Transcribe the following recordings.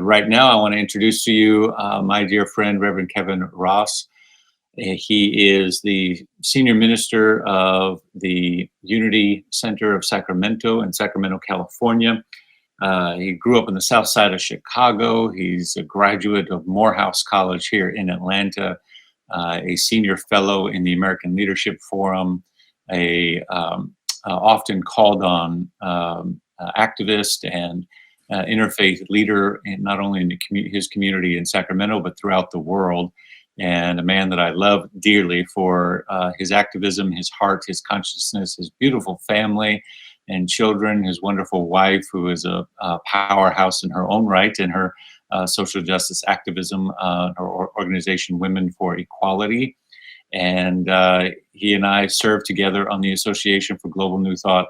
right now, I want to introduce to you my dear friend, Reverend Kevin Ross. He is the senior minister of the Unity Center of Sacramento in Sacramento, California. He grew up on the south side of Chicago. He's a graduate of Morehouse College here in Atlanta, a senior fellow in the American Leadership Forum, a often called on activist and interfaith leader, in, not only in his community in Sacramento, but throughout the world. And a man that I love dearly for his activism, his heart, his consciousness, his beautiful family and children, his wonderful wife, who is a powerhouse in her own right in her social justice activism, her organization Women for Equality. And he and I served together on the Association for Global New Thought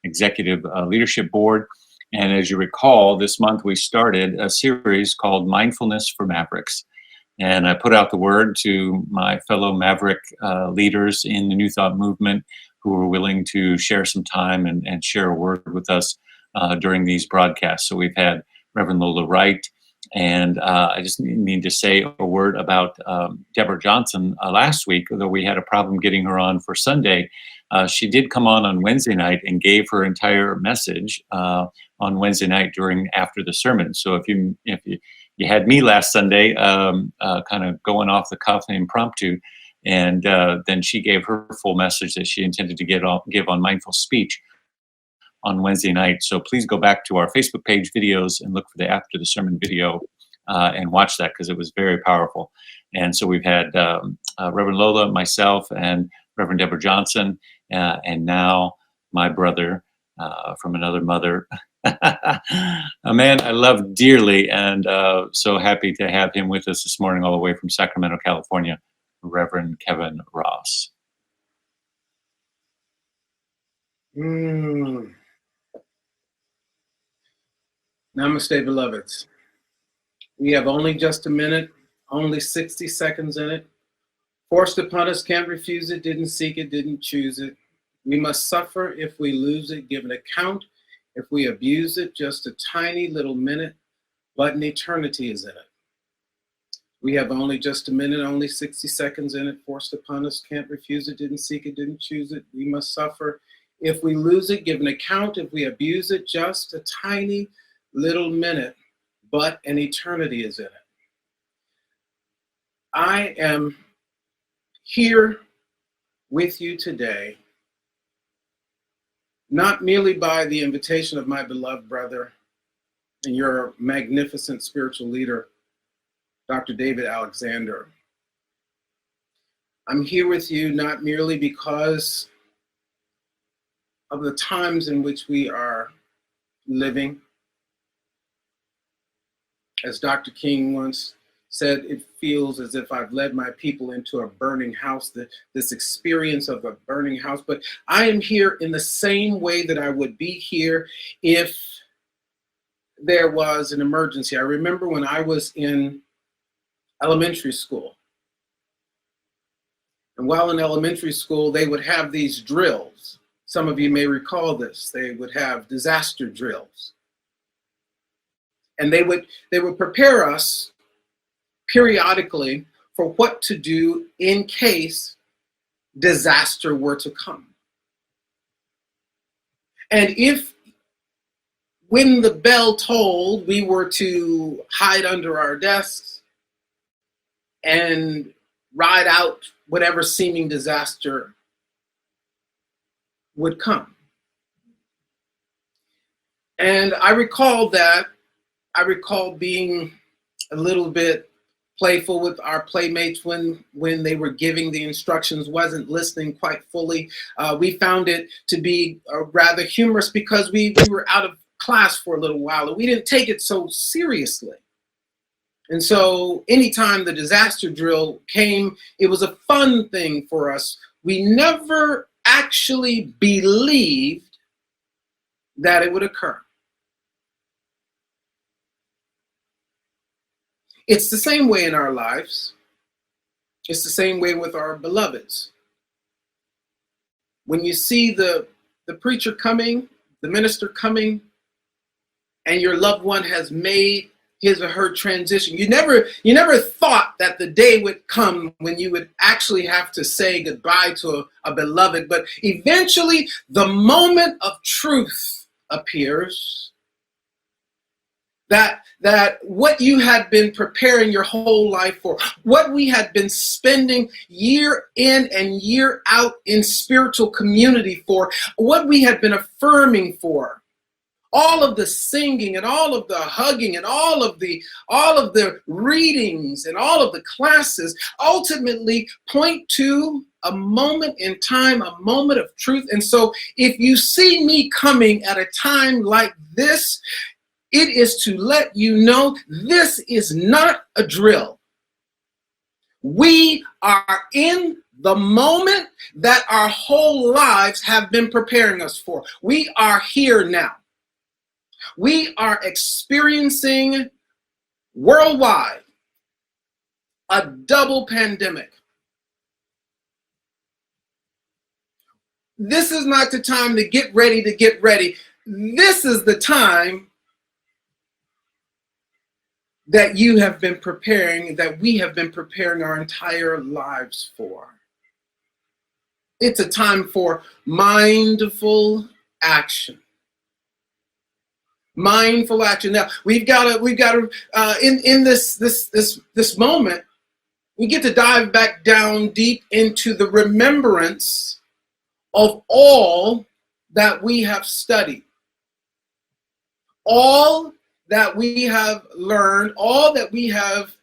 Executive Leadership Board. And as you recall, this month we started a series called Mindfulness for Mavericks. And I put out the word to my fellow Maverick leaders in the New Thought movement who were willing to share some time and share a word with us during these broadcasts. So we've had Reverend Lola Wright, and I just need to say a word about Deborah Johnson last week, although we had a problem getting her on for Sunday. She did come on Wednesday night and gave her entire message on Wednesday night after the sermon. So if you had me last Sunday, kind of going off the cuff and impromptu, and then she gave her full message that she intended to give on mindful speech on Wednesday night. So please go back to our Facebook page videos and look for the after the sermon video and watch that, because it was very powerful. And so we've had Reverend Lola, myself, and Reverend Deborah Johnson, and now my brother from another mother, a man I love dearly, and so happy to have him with us this morning all the way from Sacramento, California, Reverend Kevin Ross. Namaste, beloveds. We have only just a minute, only 60 seconds in it. Forced upon us, can't refuse it, didn't seek it, didn't choose it. We must suffer if we lose it, give an account if we abuse it. Just a tiny little minute, but an eternity is in it. We have only just a minute, only 60 seconds in it. Forced upon us, can't refuse it, didn't seek it, didn't choose it. We must suffer if we lose it, give an account if we abuse it. Just a tiny little minute, but an eternity is in it. I am here with you today, not merely by the invitation of my beloved brother and your magnificent spiritual leader, Dr. David Alexander. I'm here with you not merely because of the times in which we are living. As Dr. King once said, it feels as if I've led my people into a burning house, this experience of a burning house. But I am here in the same way that I would be here if there was an emergency. I remember when I was in elementary school. And while in elementary school, they would have these drills. Some of you may recall this. They would have disaster drills. And they would prepare us periodically for what to do in case disaster were to come. And if, when the bell tolled, we were to hide under our desks and ride out whatever seeming disaster would come. And I recall being a little bit playful with our playmates when they were giving the instructions, wasn't listening quite fully. We found it to be rather humorous because we were out of class for a little while and we didn't take it so seriously. And so anytime the disaster drill came, it was a fun thing for us. We never actually believed that it would occur. It's the same way in our lives. It's the same way with our beloveds. When you see the preacher coming, the minister coming, and your loved one has made his or her transition. You never thought that the day would come when you would actually have to say goodbye to a beloved, but eventually the moment of truth appears, that what you had been preparing your whole life for, what we had been spending year in and year out in spiritual community for, what we had been affirming for, all of the singing and all of the hugging and all of the readings and all of the classes ultimately point to a moment in time, a moment of truth. And so if you see me coming at a time like this, it is to let you know this is not a drill. We are in the moment that our whole lives have been preparing us for. We are here now. We are experiencing worldwide a double pandemic. This is not the time to get ready to get ready. This is the time that you have been preparing, that we have been preparing our entire lives for. It's a time for mindful action. Mindful action. Now we've got to in this moment, we get to dive back down deep into the remembrance of all that we have studied, all that we have learned, all that we have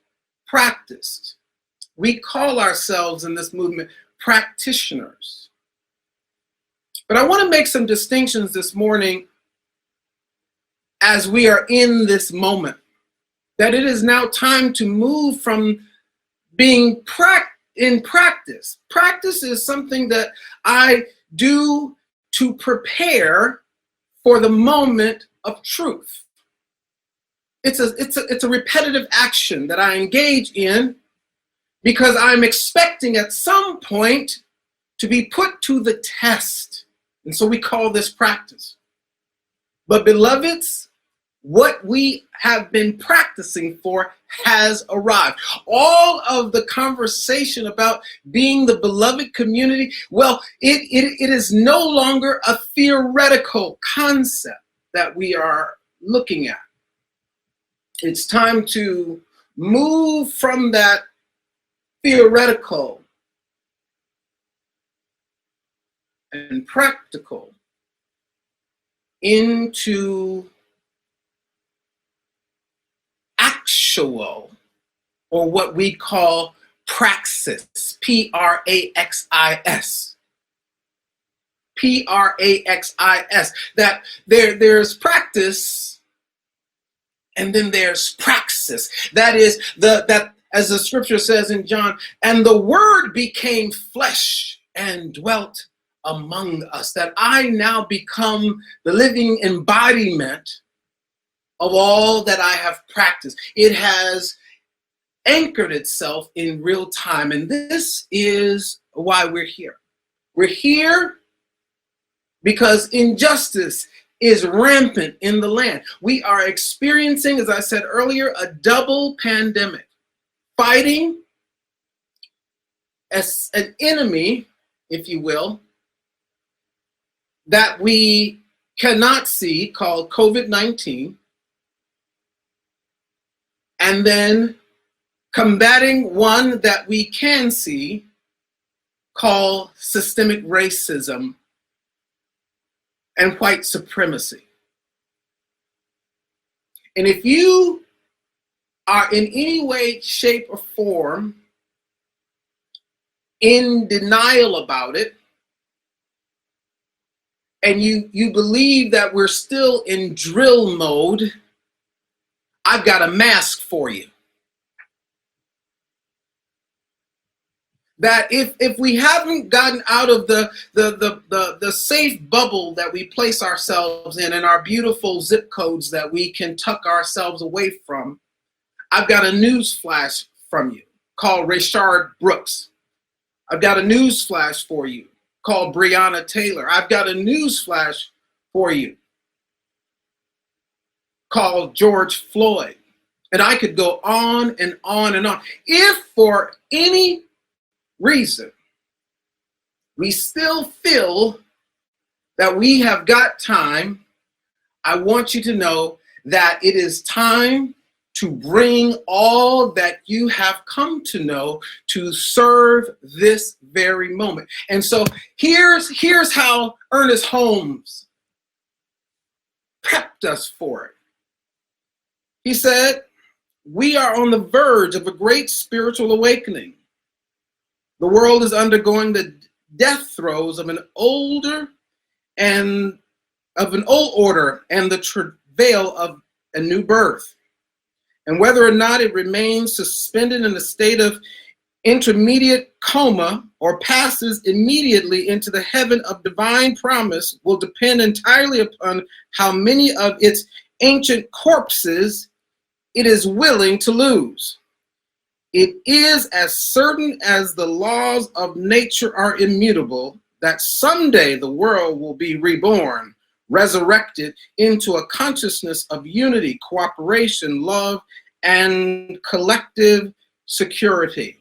practiced. We call ourselves in this movement practitioners. But I want to make some distinctions this morning as we are in this moment, that it is now time to move from being in practice. Practice is something that I do to prepare for the moment of truth. It's a repetitive action that I engage in because I'm expecting at some point to be put to the test. And so we call this practice. But beloveds, what we have been practicing for has arrived. All of the conversation about being the beloved community, well, it is no longer a theoretical concept that we are looking at. It's time to move from that theoretical and practical into actual, or what we call praxis, Praxis. Praxis. That there's practice and then there's praxis. That is that as the scripture says in John, and the word became flesh and dwelt among us, that I now become the living embodiment of all that I have practiced. It has anchored itself in real time. And this is why we're here. We're here because injustice is rampant in the land. We are experiencing, as I said earlier, a double pandemic, fighting as an enemy, if you will, that we cannot see, called COVID-19, and then combating one that we can see, called systemic racism and white supremacy. And if you are in any way, shape, or form in denial about it, and you believe that we're still in drill mode, I've got a mask for you. That if we haven't gotten out of the safe bubble that we place ourselves in and our beautiful zip codes that we can tuck ourselves away from, I've got a news flash from you called Rayshard Brooks. I've got a news flash for you called Breonna Taylor. I've got a news flash for you called George Floyd. And I could go on and on and on. If for any reason we still feel that we have got time, I want you to know that it is time to bring all that you have come to know to serve this very moment. And so here's how Ernest Holmes prepped us for it. He said, we are on the verge of a great spiritual awakening. The world is undergoing the death throes of an old order and the travail of a new birth. And whether or not it remains suspended in a state of intermediate coma or passes immediately into the heaven of divine promise will depend entirely upon how many of its ancient corpses it is willing to lose. It is as certain as the laws of nature are immutable that someday the world will be reborn, resurrected into a consciousness of unity, cooperation, love, and collective security.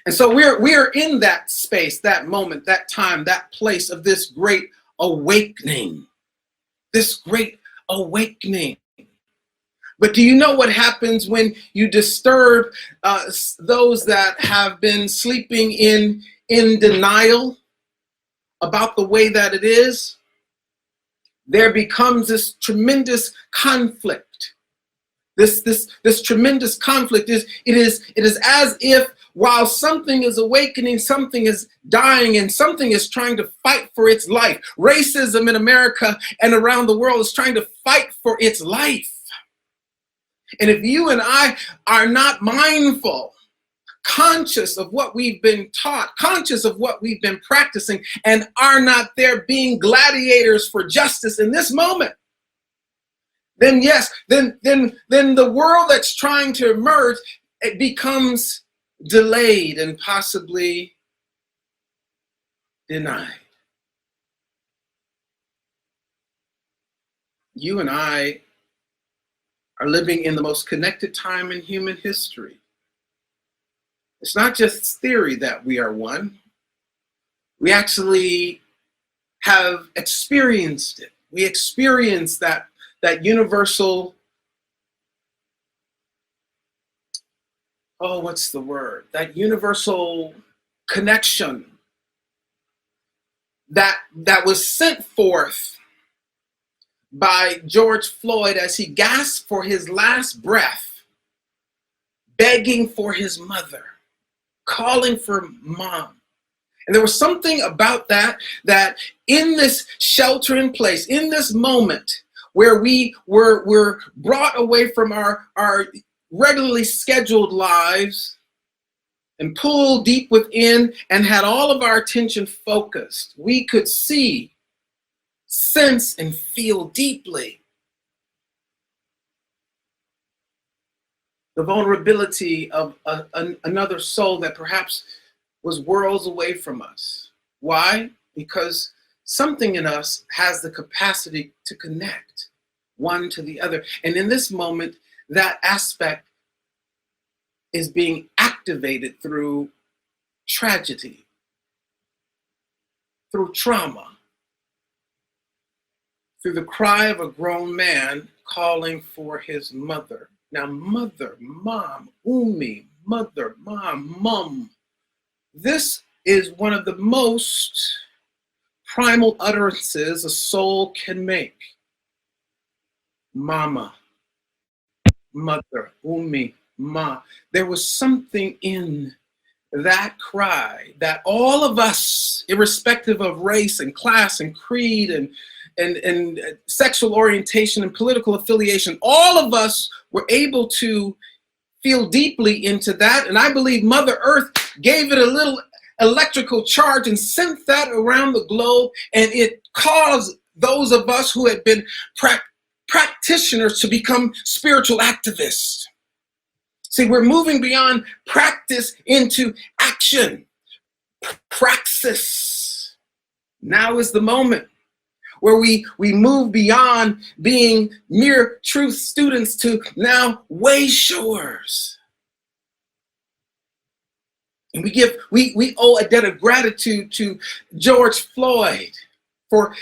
And so we're in that space, that moment, that time, that place of this great awakening. This great awakening. But do you know what happens when you disturb those that have been sleeping in denial about the way that it is? There becomes this tremendous conflict. This tremendous conflict is as if while something is awakening, something is dying, and something is trying to fight for its life. Racism in America and around the world is trying to fight for its life. And if you and I are not mindful, conscious of what we've been taught, conscious of what we've been practicing, and are not there being gladiators for justice in this moment, then yes, then the world that's trying to emerge, it becomes delayed and possibly denied. You and I are living in the most connected time in human history. It's not just theory that we are one. We actually have experienced it. We experienced that universal, what's the word? That universal connection that was sent forth by George Floyd as he gasped for his last breath, begging for his mother, calling for mom. And there was something about that in this shelter in place, in this moment where we were brought away from our regularly scheduled lives and pulled deep within and had all of our attention focused, we could see, sense, and feel deeply the vulnerability of another soul that perhaps was worlds away from us. Why? Because something in us has the capacity to connect one to the other. And in this moment, that aspect is being activated through tragedy, through trauma, through the cry of a grown man calling for his mother. Now, mother, mom, umi, mother, mom, mum. This is one of the most primal utterances a soul can make. Mama, mother, umi, ma. There was something in that cry that all of us, irrespective of race and class and creed and sexual orientation and political affiliation, all of us were able to feel deeply into that. And I believe Mother Earth gave it a little electrical charge and sent that around the globe. And it caused those of us who had been practitioners to become spiritual activists. See, we're moving beyond practice into action. Praxis. Now is the moment. where we move beyond being mere truth students to now way showers. And we owe a debt of gratitude to George Floyd for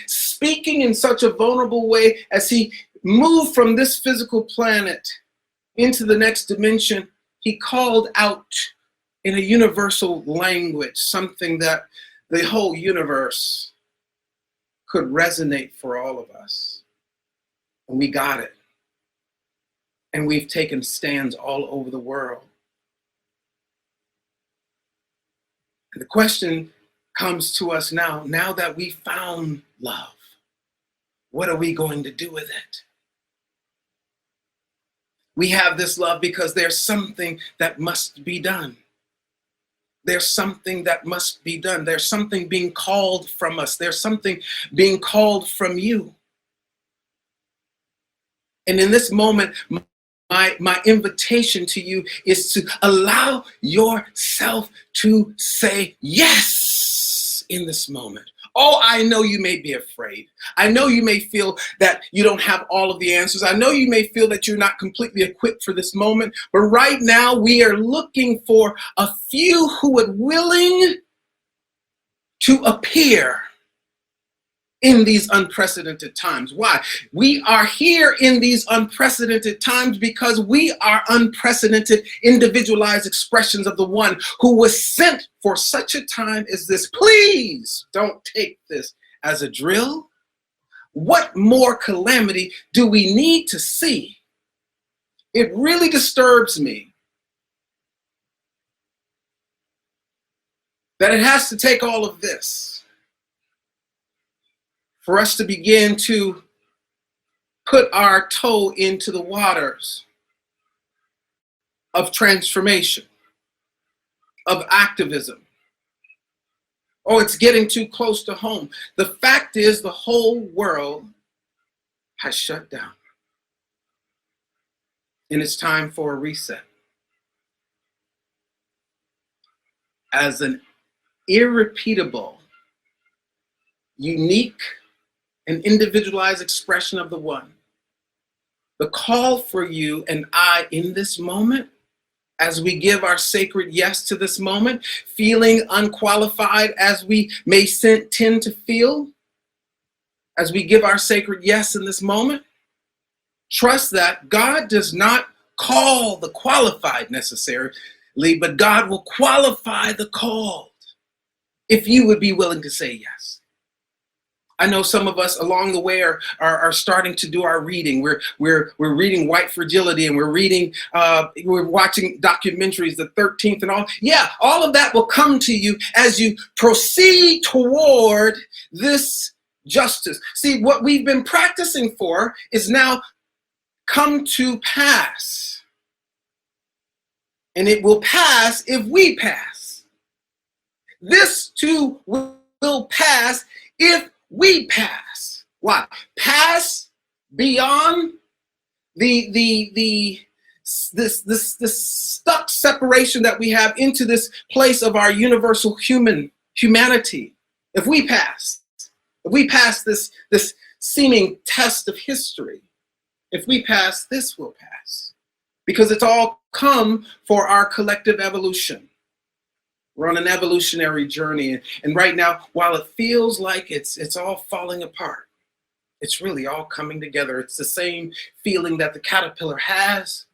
speaking in such a vulnerable way as he moved from this physical planet into the next dimension. He called out in a universal language, something that the whole universe could resonate for all of us. And we got it. And we've taken stands all over the world. And the question comes to us now that we found love, what are we going to do with it? We have this love because there's something that must be done. There's something that must be done. There's something being called from us. There's something being called from you. And in this moment, my invitation to you is to allow yourself to say yes in this moment. Oh, I know you may be afraid. I know you may feel that you don't have all of the answers. I know you may feel that you're not completely equipped for this moment. But right now, we are looking for a few who are willing to appear in these unprecedented times. Why? We are here in these unprecedented times because we are unprecedented, individualized expressions of the one who was sent for such a time as this. Please don't take this as a drill. What more calamity do we need to see? It really disturbs me that it has to take all of this for us to begin to put our toe into the waters of transformation, of activism. Oh, it's getting too close to home. The fact is, the whole world has shut down. And it's time for a reset. As an irrepeatable, unique, an individualized expression of the one. The call for you and I in this moment, as we give our sacred yes to this moment, feeling unqualified as we may tend to feel, as we give our sacred yes in this moment, trust that God does not call the qualified necessarily, but God will qualify the called if you would be willing to say yes. I know some of us along the way are starting to do our reading. We're reading White Fragility, and we're watching documentaries, The 13th and all. Yeah, all of that will come to you as you proceed toward this justice. See, what we've been practicing for is now come to pass. And it will pass if we pass. This too will pass if we pass. Why? Pass beyond this stuck separation that we have into this place of our universal humanity. If we pass this seeming test of history, if we pass, this will pass. Because it's all come for our collective evolution. We're on an evolutionary journey. And right now, while it feels like it's all falling apart, it's really all coming together. It's the same feeling that the caterpillar has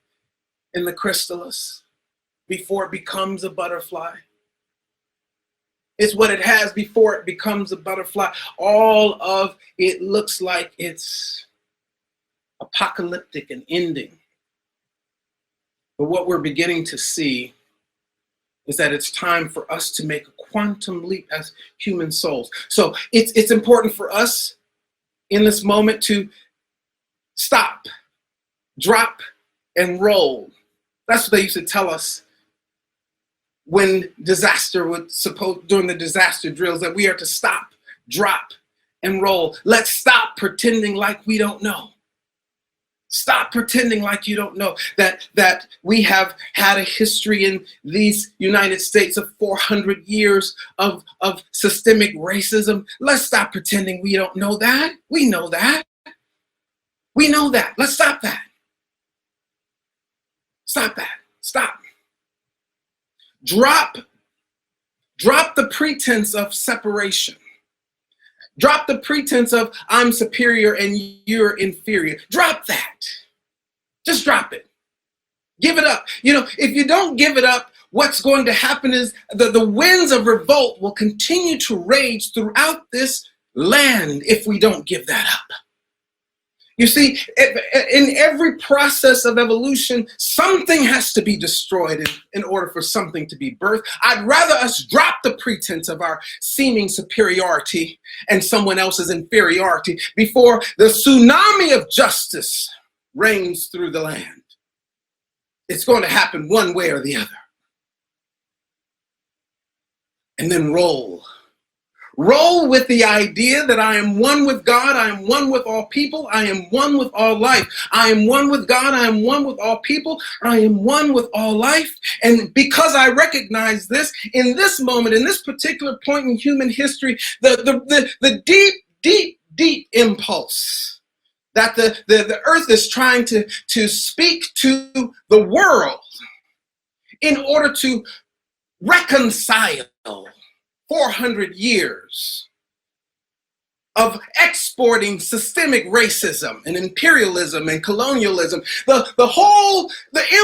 in the chrysalis before it becomes a butterfly. It's what it has before it becomes a butterfly. All of it looks like it's apocalyptic and ending. But what we're beginning to see is that it's time for us to make a quantum leap as human souls. So it's important for us in this moment to stop, drop, and roll. That's what they used to tell us when during the disaster drills, that we are to stop, drop, and roll. Let's stop pretending like we don't know. Stop pretending like you don't know that we have had a history in these United States of 400 years of systemic racism. Let's stop pretending we don't know that. We know that. We know that. Let's stop that. Stop that. Stop. Drop the pretense of separation. Drop the pretense of I'm superior and you're inferior. Drop that. Just drop it. Give it up. You know, if you don't give it up, what's going to happen is the winds of revolt will continue to rage throughout this land if we don't give that up. You see, in every process of evolution, something has to be destroyed in order for something to be birthed. I'd rather us drop the pretense of our seeming superiority and someone else's inferiority before the tsunami of justice reigns through the land. It's going to happen one way or the other. And then roll. Roll with the idea that I am one with God, I am one with all people, I am one with all life. I am one with God, I am one with all people, I am one with all life. And because I recognize this, in this moment, in this particular point in human history, the deep impulse that the earth is trying to speak to the world in order to reconcile 400 years of exporting systemic racism and imperialism and colonialism. The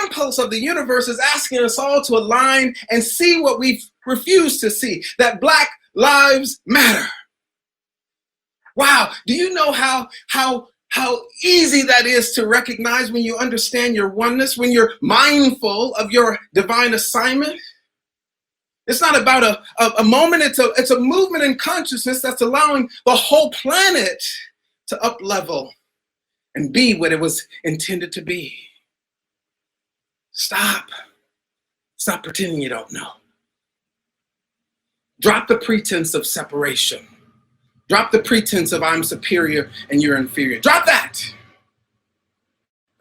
impulse of the universe is asking us all to align and see what we refuse to see, that Black lives matter. Wow, do you know how easy that is to recognize when you understand your oneness, when you're mindful of your divine assignment? It's not about a moment, it's a movement in consciousness that's allowing the whole planet to up-level and be what it was intended to be. Stop pretending you don't know. Drop the pretense of separation. Drop the pretense of I'm superior and you're inferior. Drop that.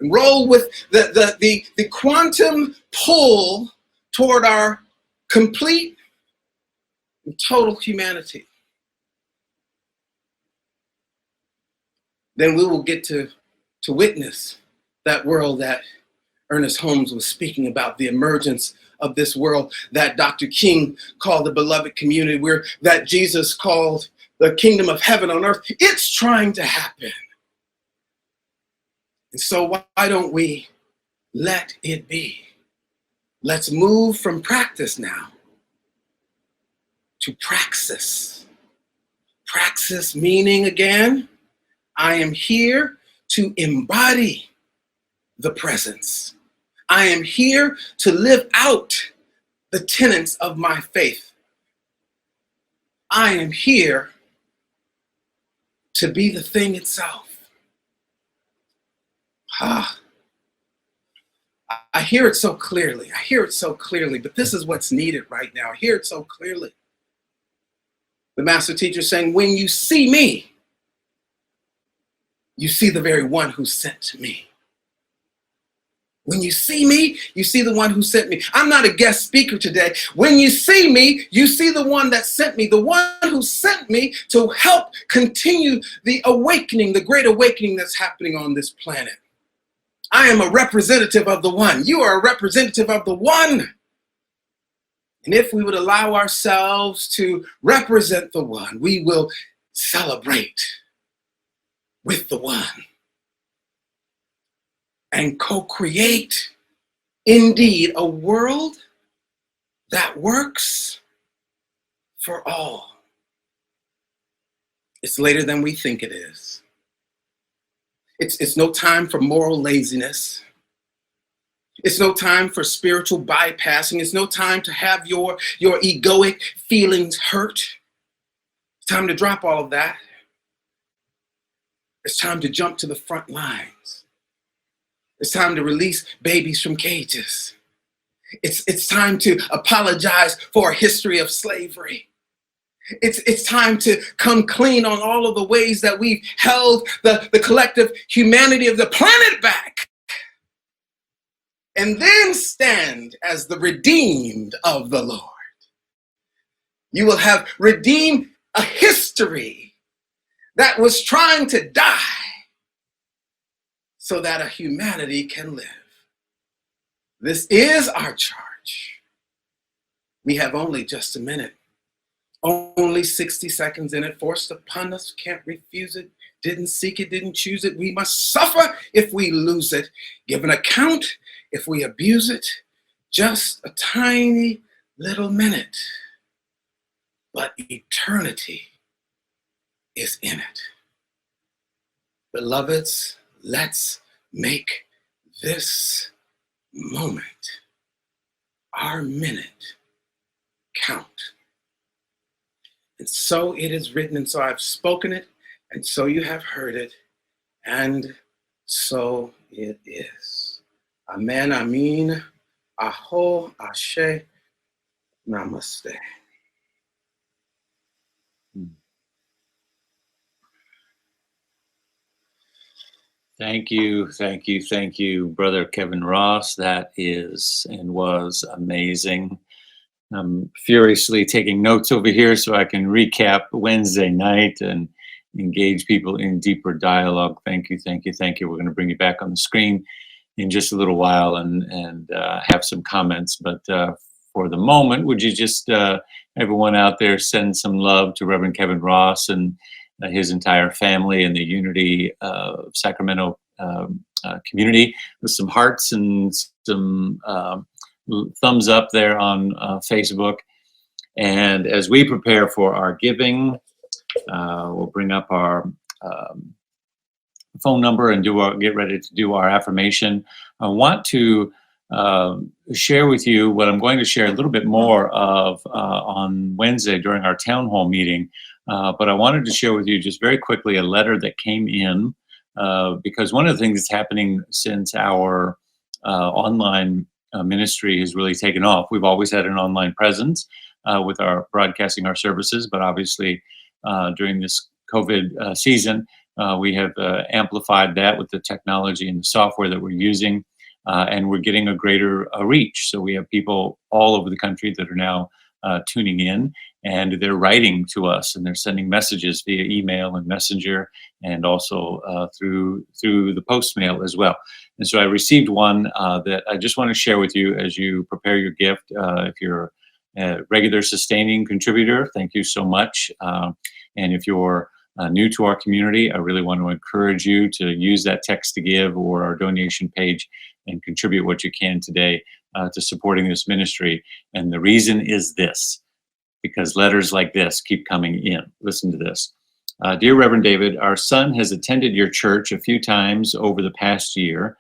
And roll with the quantum pull toward our complete and total humanity. Then we will get to witness that world that Ernest Holmes was speaking about, the emergence of this world that Dr. King called the beloved community, where that Jesus called the kingdom of heaven on earth. It's trying to happen. And so why don't we let it be? Let's move from practice now to praxis. Praxis meaning, again, I am here to embody the presence. I am here to live out the tenets of my faith. I am here to be the thing itself. I hear it so clearly. I hear it so clearly, but this is what's needed right now. I hear it so clearly. The master teacher saying, when you see me, you see the very one who sent me. When you see me, you see the one who sent me. I'm not a guest speaker today. When you see me, you see the one that sent me, the one who sent me to help continue the awakening, the great awakening that's happening on this planet. I am a representative of the one. You are a representative of the one. And if we would allow ourselves to represent the one, we will celebrate with the one and co-create, indeed, a world that works for all. It's later than we think it is. It's no time for moral laziness. It's no time for spiritual bypassing. It's no time to have your egoic feelings hurt. It's time to drop all of that. It's time to jump to the front lines. It's time to release babies from cages. It's time to apologize for a history of slavery. It's time to come clean on all of the ways that we've held the collective humanity of the planet back. And then stand as the redeemed of the Lord. You will have redeemed a history that was trying to die so that a humanity can live. This is our charge. We have only just a minute. Only 60 seconds in it, forced upon us, can't refuse it, didn't seek it, didn't choose it. We must suffer if we lose it, give an account if we abuse it. Just a tiny little minute, but eternity is in it. Beloveds, let's make this moment, our minute, count. And so it is written, and so I've spoken it, and so you have heard it, and so it is. Amen, Amin, Aho, Ashe, Namaste. Thank you, Brother Kevin Ross. That is and was amazing. I'm furiously taking notes over here so I can recap Wednesday night and engage people in deeper dialogue. Thank you. We're going to bring you back on the screen in just a little while and have some comments. But for the moment, would you just, everyone out there, send some love to Reverend Kevin Ross and his entire family and the Unity Sacramento community with some hearts and some thumbs up there on Facebook. And as we prepare for our giving, we'll bring up our phone number and get ready to do our affirmation. I want to share with you what I'm going to share a little bit more of on Wednesday during our town hall meeting. But I wanted to share with you just very quickly a letter that came in because one of the things that's happening since our online ministry has really taken off. We've always had an online presence with our broadcasting our services, but obviously during this COVID season, we have amplified that with the technology and the software that we're using, and we're getting a greater reach. So we have people all over the country that are now tuning in, and they're writing to us and they're sending messages via email and messenger, and also through the post mail as well. And so I received one that I just want to share with you as you prepare your gift. If you're a regular sustaining contributor, thank you so much. And if you're new to our community, I really want to encourage you to use that text to give or our donation page and contribute what you can today to supporting this ministry. And the reason is this, because letters like this keep coming in. Listen to this. Dear Reverend David, our son has attended your church a few times over the past year.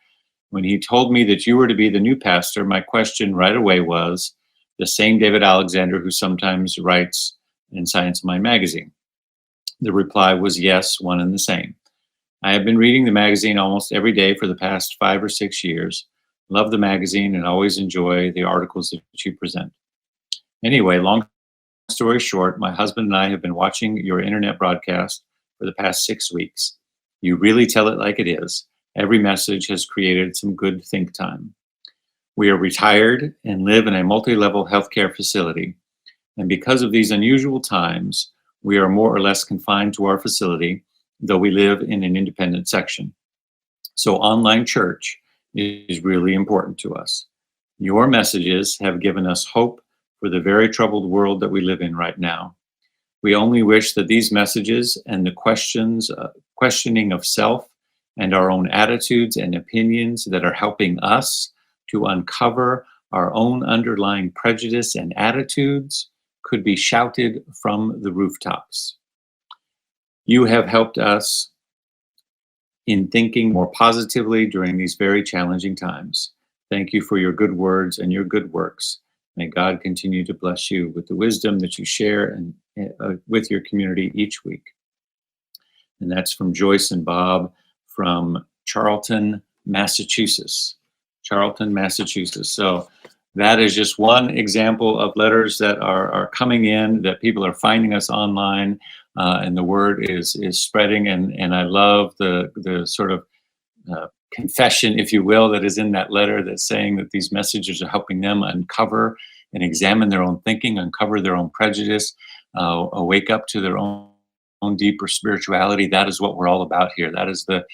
When he told me that you were to be the new pastor, my question right away was, the same David Alexander who sometimes writes in Science Mind magazine? The reply was yes, one and the same. I have been reading the magazine almost every day for the past 5 or 6 years. Love the magazine and always enjoy the articles that you present. Anyway, long story short, my husband and I have been watching your internet broadcast for the past 6 weeks. You really tell it like it is. Every message has created some good think time. We are retired and live in a multi-level healthcare facility. And because of these unusual times, we are more or less confined to our facility, though we live in an independent section. So online church is really important to us. Your messages have given us hope for the very troubled world that we live in right now. We only wish that these messages and the questioning of self and our own attitudes and opinions that are helping us to uncover our own underlying prejudice and attitudes could be shouted from the rooftops. You have helped us in thinking more positively during these very challenging times. Thank you for your good words and your good works. May God continue to bless you with the wisdom that you share and with your community each week. And that's from Joyce and Bob from Charlton, Massachusetts. So That is just one example of letters that are coming in, that people are finding us online, and the word is spreading. And I love the sort of confession, if you will, that is in that letter, that's saying that these messages are helping them uncover and examine their own thinking, uncover their own prejudice, wake up to their own deeper spirituality. That is what we're all about here. That is the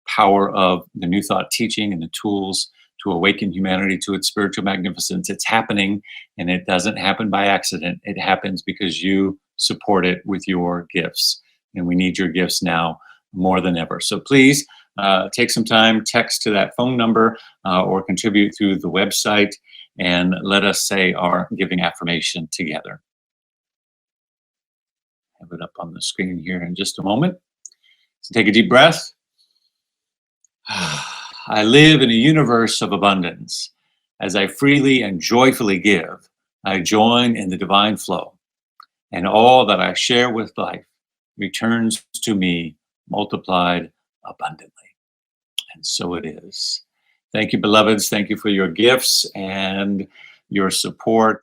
power of the New Thought teaching and the tools to awaken humanity to its spiritual magnificence. It's happening, and it doesn't happen by accident. It happens because you support it with your gifts, and we need your gifts now more than ever. So please take some time, text to that phone number, or contribute through the website, and let us say our giving affirmation together. Have it up on the screen here in just a moment. So take a deep breath. I live in a universe of abundance. As I freely and joyfully give, I join in the divine flow, and all that I share with life returns to me multiplied abundantly. And so it is. Thank you, beloveds. Thank you for your gifts and your support